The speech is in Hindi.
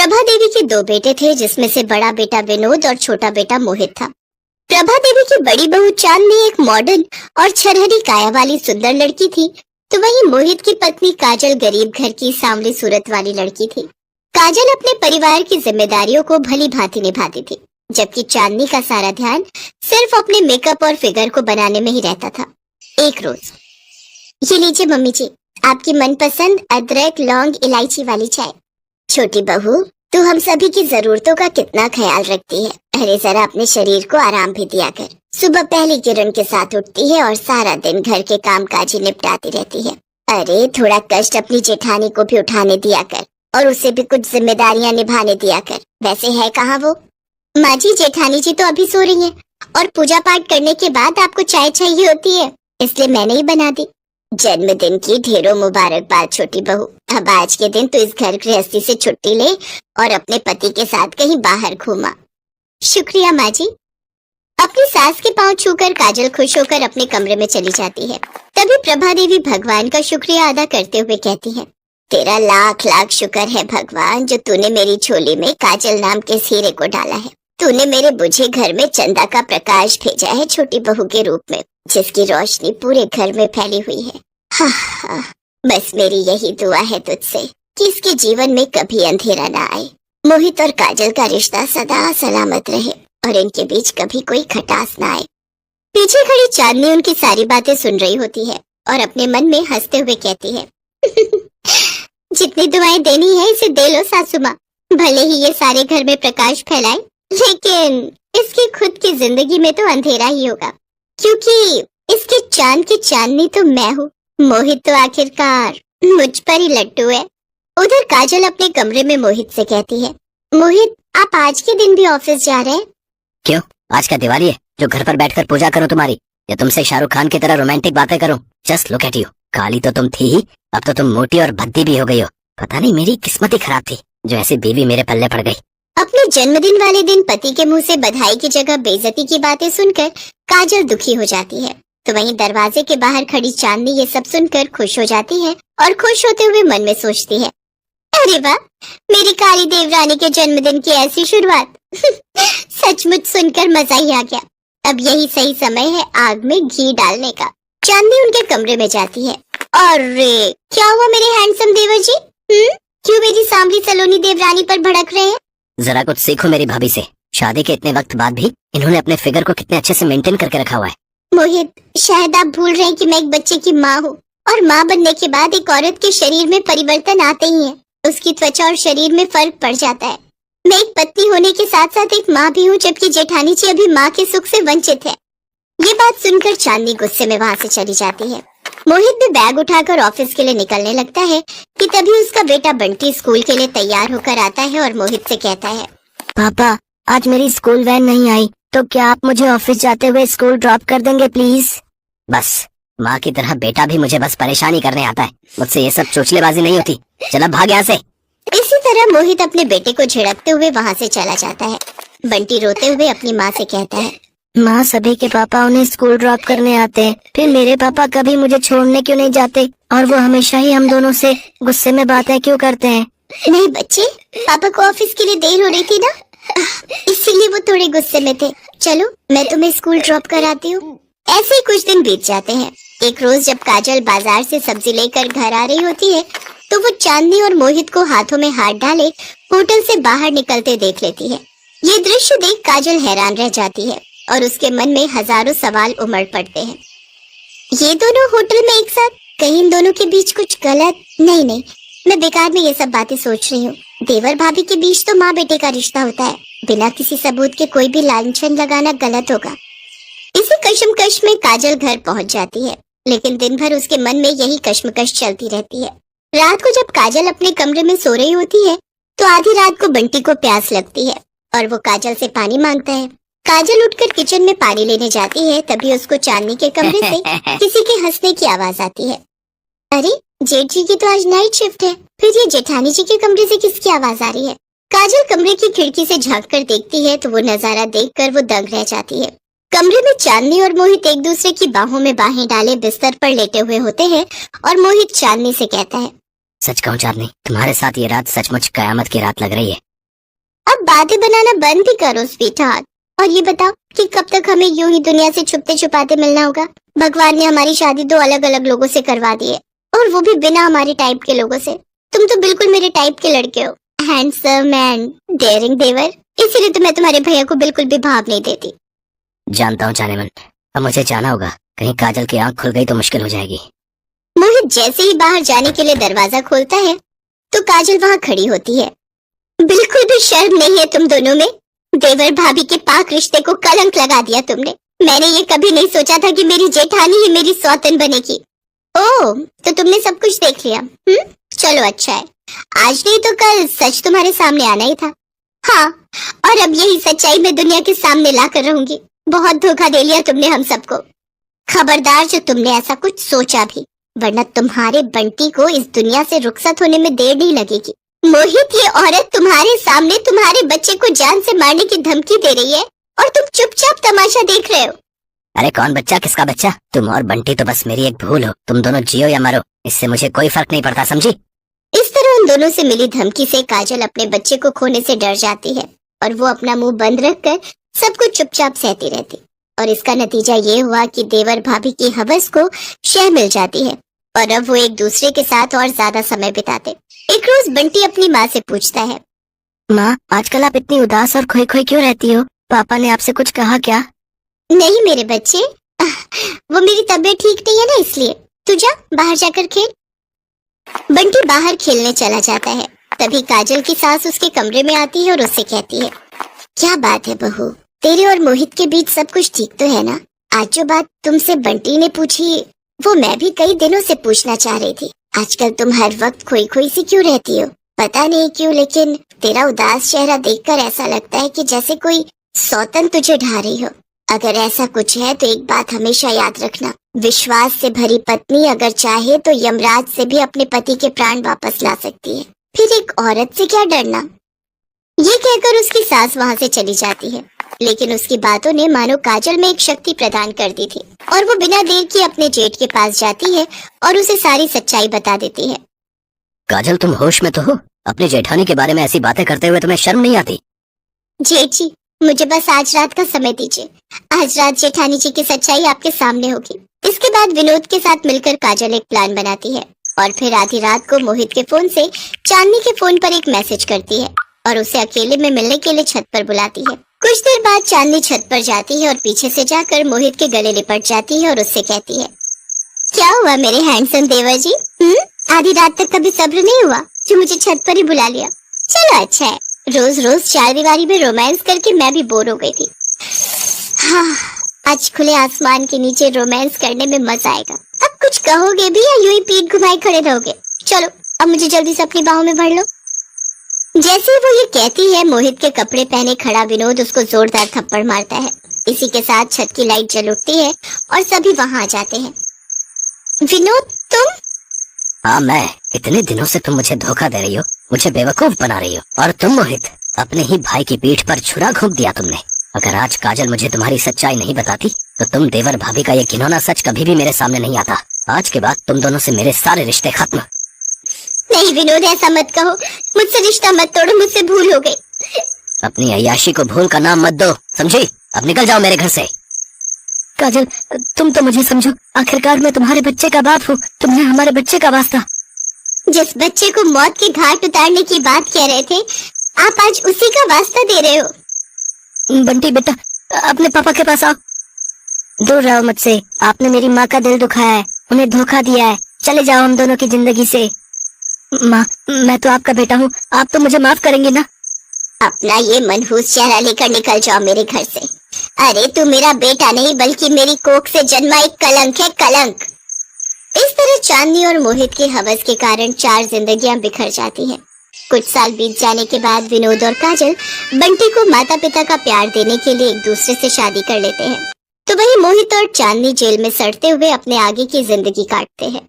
प्रभा देवी के दो बेटे थे, जिसमें से बड़ा बेटा विनोद और छोटा बेटा मोहित था। प्रभा देवी की बड़ी बहू चांदनी एक मॉडर्न और छरहरी काया वाली सुंदर लड़की थी, तो वहीं मोहित की पत्नी काजल गरीब घर की सांवली सूरत वाली लड़की थी। काजल अपने परिवार की जिम्मेदारियों को भली भांति निभाती थी, जबकि चांदनी का सारा ध्यान सिर्फ अपने मेकअप और फिगर को बनाने में ही रहता था। एक रोज, ये लीजिए मम्मी जी, आपकी मनपसंद अदरक लौंग इलायची वाली चाय। छोटी बहू, तू हम सभी की जरूरतों का कितना ख्याल रखती है। अरे जरा अपने शरीर को आराम भी दिया कर। सुबह पहली किरण के साथ उठती है और सारा दिन घर के काम काज ही निपटाती रहती है। अरे थोड़ा कष्ट अपनी जेठानी को भी उठाने दिया कर और उसे भी कुछ जिम्मेदारियां निभाने दिया कर। वैसे है कहाँ वो? माँ जी, जेठानी जी तो अभी सो रही हैं और पूजा पाठ करने के बाद आपको चाय चाहिए होती है, इसलिए मैंने ही बना दी। जन्मदिन की ढेरों मुबारकबाद छोटी बहू। अब आज के दिन तो इस घर गृहस्थी से छुट्टी ले और अपने पति के साथ कहीं बाहर घूमा। शुक्रिया माँ जी। अपनी सास के पांव छूकर काजल खुश होकर अपने कमरे में चली जाती है। तभी प्रभा देवी भगवान का शुक्रिया अदा करते हुए कहती है, तेरा लाख लाख शुक्र है भगवान, जो तूने मेरी झोली में काजल नाम के हीरे को डाला है। तूने मेरे बुझे घर में चंदा का प्रकाश भेजा है छोटी बहू के रूप में, जिसकी रोशनी पूरे घर में फैली हुई है। हाँ, बस मेरी यही दुआ है तुझसे कि इसके जीवन में कभी अंधेरा ना आए। मोहित और काजल का रिश्ता सदा सलामत रहे और इनके बीच कभी कोई खटास ना आए। पीछे खड़ी चांदनी उनकी सारी बातें सुन रही होती है और अपने मन में हंसते हुए कहती है, जितनी दुआएं देनी है इसे दे लो सासू माँ। भले ही ये सारे घर में प्रकाश फैलाए, लेकिन इसकी खुद की जिंदगी में तो अंधेरा ही होगा, क्योंकि इसके चांद की चांदनी तो मैं हूँ। मोहित तो आखिरकार मुझ पर ही लट्टू है। उधर काजल अपने कमरे में मोहित से कहती है, मोहित आप आज के दिन भी ऑफिस जा रहे हैं? क्यों, आज का दिवाली है जो घर पर बैठकर पूजा करूं तुम्हारी, या तुमसे शाहरुख खान की तरह रोमांटिक बातें करूं? जस्ट लुक एट यू, काली तो तुम थी ही, अब तो तुम मोटी और भद्दी भी हो गई हो। पता नहीं मेरी किस्मत ही खराब थी जो ऐसी बीवी मेरे पल्ले पड़ गई। अपने जन्मदिन वाले दिन पति के मुंह से बधाई की जगह बेइज्जती की बातें सुनकर काजल दुखी हो जाती है, तो वहीं दरवाजे के बाहर खड़ी चांदनी ये सब सुनकर खुश हो जाती है और खुश होते हुए मन में सोचती है, अरे वाह, मेरी काली देवरानी के जन्मदिन की ऐसी शुरुआत। सचमुच सुनकर मजा ही आ गया। अब यही सही समय है आग में घी डालने का। चांदनी उनके कमरे में जाती है। अरे क्या हुआ मेरे हैंडसम देवर जी? क्यों मेरी सांवली सलोनी देवरानी पर भड़क रहे हैं? जरा कुछ सीखो मेरी भाभी से। शादी के इतने वक्त बाद भी इन्होंने अपने फिगर को कितने अच्छे से मेंटेन करके रखा हुआ है। मोहित, शायद आप भूल रहे हैं कि मैं एक बच्चे की माँ हूँ, और माँ बनने के बाद एक औरत के शरीर में परिवर्तन आते ही है। उसकी त्वचा और शरीर में फर्क पड़ जाता है। मैं एक पत्नी होने के साथ साथ एक माँ भी हूँ, जबकि जेठानी जी अभी माँ के सुख से वंचित है। ये बात सुनकर चांदनी गुस्से में वहाँ से चली जाती है। मोहित भी बैग उठाकर ऑफिस के लिए निकलने लगता है कि तभी उसका बेटा बंटी स्कूल के लिए तैयार होकर आता है और मोहित से कहता है, पापा, आज मेरी स्कूल वैन नहीं आई, तो क्या आप मुझे ऑफिस जाते हुए स्कूल ड्रॉप कर देंगे प्लीज? बस माँ की तरह बेटा भी मुझे बस परेशानी करने आता है, मुझसे ये सब चोचलेबाजी नहीं होती। चल अब भाग यहाँ से। इसी तरह मोहित अपने बेटे को झिड़कते हुए वहाँ से चला जाता है। बंटी रोते हुए अपनी माँ से कहता है, माँ, सभी के पापा उन्हें स्कूल ड्रॉप करने आते हैं, फिर मेरे पापा कभी मुझे छोड़ने क्यों नहीं जाते, और वो हमेशा ही हम दोनों से गुस्से में बातें क्यों करते हैं? नहीं बच्चे, पापा को ऑफिस के लिए देर हो रही थी ना, इसीलिए वो थोड़े गुस्से में थे। चलो मैं तुम्हें स्कूल ड्रॉप कराती हूँ। ऐसे ही कुछ दिन बीत जाते हैं। एक रोज जब काजल बाजार से सब्जी लेकर घर आ रही होती है, तो वो चांदनी और मोहित को हाथों में हाथ डाले होटल से बाहर निकलते देख लेती है। ये दृश्य देख काजल हैरान रह जाती है और उसके मन में हजारों सवाल उमड़ पड़ते हैं। ये दोनों होटल में एक साथ, कहीं इन दोनों के बीच कुछ गलत? नहीं, मैं बेकार में ये सब बातें सोच रही हूँ। देवर भाभी के बीच तो माँ बेटे का रिश्ता होता है, बिना किसी सबूत के कोई भी लांछन लगाना गलत होगा। इसी कश्मकश में काजल घर पहुँच जाती है, लेकिन दिन भर उसके मन में यही कश्मकश चलती रहती है। रात को जब काजल अपने कमरे में सो रही होती है, तो आधी रात को बंटी को प्यास लगती है और वो काजल से पानी मांगता है। काजल उठकर किचन में पानी लेने जाती है, तभी उसको चांदनी के कमरे से किसी के हंसने की आवाज आती है। अरे जेठ जी की तो आज नाइट शिफ्ट है, फिर ये जेठानी जी के कमरे से किसकी आवाज आ रही है? काजल कमरे की खिड़की से झांक कर देखती है तो वो नजारा देखकर वो दंग रह जाती है। कमरे में चांदनी और मोहित एक दूसरे की बाहों में बाहें डाले बिस्तर पर लेटे हुए होते हैं और मोहित चांदनी से कहता है, सच कहूँ चांदनी, तुम्हारे साथ ये रात सचमुच कयामत की रात लग रही है। अब बातें बनाना बंद भी करो स्वीटहार्ट। और ये बताओ कि कब तक हमें यूं ही दुनिया से छुपते छुपाते मिलना होगा? भगवान ने हमारी शादी 2 अलग अलग लोगों से करवा दी है, और वो भी बिना हमारे टाइप के लोगों से। तुम तो बिल्कुल मेरे टाइप के लड़के हो, हैंडसम एंड डेयरिंग देवर, इसीलिए तो मैं तुम्हारे भैया को बिल्कुल भी भाव नहीं देती। जानता हूँ जाने मन, अब मुझे जाना होगा। कहीं काजल की आंख खुल गई तो मुश्किल हो जाएगी। मोहित जैसे ही बाहर जाने के लिए दरवाजा खोलता है तो काजल वहाँ खड़ी होती है। बिल्कुल भी शर्म नहीं है तुम दोनों में। देवर भाभी के पाक रिश्ते को कलंक लगा दिया तुमने। मैंने ये कभी नहीं सोचा था कि मेरी जेठानी ही मेरी सौतन बनेगी। ओह, तो तुमने सब कुछ देख लिया। चलो अच्छा है, आज नहीं तो कल सच तुम्हारे सामने आना ही था। हाँ, और अब यही सच्चाई मैं दुनिया के सामने लाकर रहूंगी। बहुत धोखा दे लिया तुमने हम सबको। खबरदार जो तुमने ऐसा कुछ सोचा भी, वरना तुम्हारे बंटी को इस दुनिया से रुखसत होने में देर नहीं लगेगी। मोहित, ये औरत तुम्हारे सामने तुम्हारे बच्चे को जान से मारने की धमकी दे रही है और तुम चुपचाप तमाशा देख रहे हो। अरे कौन बच्चा, किसका बच्चा? तुम और बंटी तो बस मेरी एक भूल हो। तुम दोनों जियो या मरो, इससे मुझे कोई फर्क नहीं पड़ता, समझी? इस तरह उन दोनों से मिली धमकी से काजल अपने बच्चे को खोने से डर जाती है और वो अपना मुंह बंद रखकर सब कुछ चुपचाप सहती रहती। और इसका नतीजा ये हुआ कि देवर भाभी की हवस को शह मिल जाती है और अब वो एक दूसरे के साथ और ज्यादा समय बिताते। एक रोज बंटी अपनी माँ से पूछता है, माँ, आजकल आप इतनी उदास और खोई खोई क्यों रहती हो? पापा ने आपसे कुछ कहा क्या? नहीं मेरे बच्चे, वो मेरी तबीयत ठीक नहीं है ना, इसलिए तू जा बाहर जाकर खेल। बंटी बाहर खेलने चला जाता है। तभी काजल की सास उसके कमरे में आती है और उससे कहती है, क्या बात है बहू, तेरे और मोहित के बीच सब कुछ ठीक तो है ना? आज जो बात तुमसे बंटी ने पूछी वो मैं भी कई दिनों से पूछना चाह रही थी। आजकल तुम हर वक्त खोई खोई सी क्यों रहती हो? पता नहीं क्यों, लेकिन तेरा उदास चेहरा देखकर ऐसा लगता है कि जैसे कोई सौतन तुझे ढा रही हो। अगर ऐसा कुछ है तो एक बात हमेशा याद रखना, विश्वास से भरी पत्नी अगर चाहे तो यमराज से भी अपने पति के प्राण वापस ला सकती है। फिर एक औरत से क्या डरना। ये कहकर उसकी सास वहाँ से चली जाती है, लेकिन उसकी बातों ने मानो काजल में एक शक्ति प्रदान कर दी थी और वो बिना देर किए अपने जेठ के पास जाती है और उसे सारी सच्चाई बता देती है। काजल, तुम होश में तो हो? अपनी जेठानी के बारे में ऐसी बातें करते हुए तुम्हें शर्म नहीं आती? जेठ जी, मुझे बस आज रात का समय दीजिए। आज रात जेठानी जी की सच्चाई आपके सामने होगी। इसके बाद विनोद के साथ मिलकर काजल एक प्लान बनाती है और फिर आधी रात को मोहित के फोन से चांदनी के फोन पर एक मैसेज करती है और उसे अकेले में मिलने के लिए छत पर बुलाती है। कुछ देर बाद चांदनी छत पर जाती है और पीछे से जाकर मोहित के गले लिपट जाती है और उससे कहती है, क्या हुआ मेरे हैंडसम देवर जी? आधी रात तक कभी सब्र नहीं हुआ जो मुझे छत पर ही बुला लिया? चलो अच्छा है, रोज रोज चारदीवारी में रोमांस करके मैं भी बोर हो गई थी। हाँ, आज खुले आसमान के नीचे रोमांस करने में मजा आएगा। अब कुछ कहोगे भी या यूं ही पीठ घुमाए खड़े रहोगे? चलो अब मुझे जल्दी से अपनी बाहों में भर लो। जैसे वो ये कहती है, मोहित के कपड़े पहने खड़ा विनोद उसको जोरदार थप्पड़ मारता है। इसी के साथ छत की लाइट जल उठती है और सभी वहाँ आ जाते हैं। विनोद, तुम? हाँ मैं। इतने दिनों से तुम मुझे धोखा दे रही हो, मुझे बेवकूफ बना रही हो। और तुम मोहित, अपने ही भाई की पीठ पर छुरा घोंप दिया तुमने। अगर आज काजल मुझे तुम्हारी सच्चाई नहीं बताती तो तुम देवर भाभी का ये घिनौना सच कभी भी मेरे सामने नहीं आता। आज के बाद तुम दोनों से मेरे सारे रिश्ते खत्म। नहीं विनोद, ऐसा मत कहो, मुझसे रिश्ता मत तोड़ो, मुझसे भूल हो गई। अपनी अय्याशी को भूल का नाम मत दो, समझी? अब निकल जाओ मेरे घर से। काजल, तुम तो मुझे समझो, आखिरकार मैं तुम्हारे बच्चे का बाप हूँ, तुम्हें हमारे बच्चे का वास्ता। जिस बच्चे को मौत के घाट उतारने की बात कह रहे थे, आप आज उसी का वास्ता दे रहे हो। बंटी बेटा, अपने पापा के पास आओ। दूर रहो मुझसे, आपने मेरी माँ का दिल दुखाया है, उन्हें धोखा दिया है। चले जाओ हम दोनों की जिंदगी से। माँ, मैं तो आपका बेटा हूँ, आप तो मुझे माफ करेंगे ना? अपना ये मनहूस चेहरा लेकर निकल जाओ मेरे घर से। अरे तू मेरा बेटा नहीं बल्कि मेरी कोख से जन्मा एक कलंक है, कलंक। इस तरह चांदनी और मोहित की हवस के कारण 4 जिंदगियां बिखर जाती हैं। कुछ साल बीत जाने के बाद विनोद और काजल बंटी को माता पिता का प्यार देने के लिए एक दूसरे से शादी कर लेते हैं। तो वही मोहित और चांदनी जेल में सड़ते हुए अपने आगे की जिंदगी काटते हैं।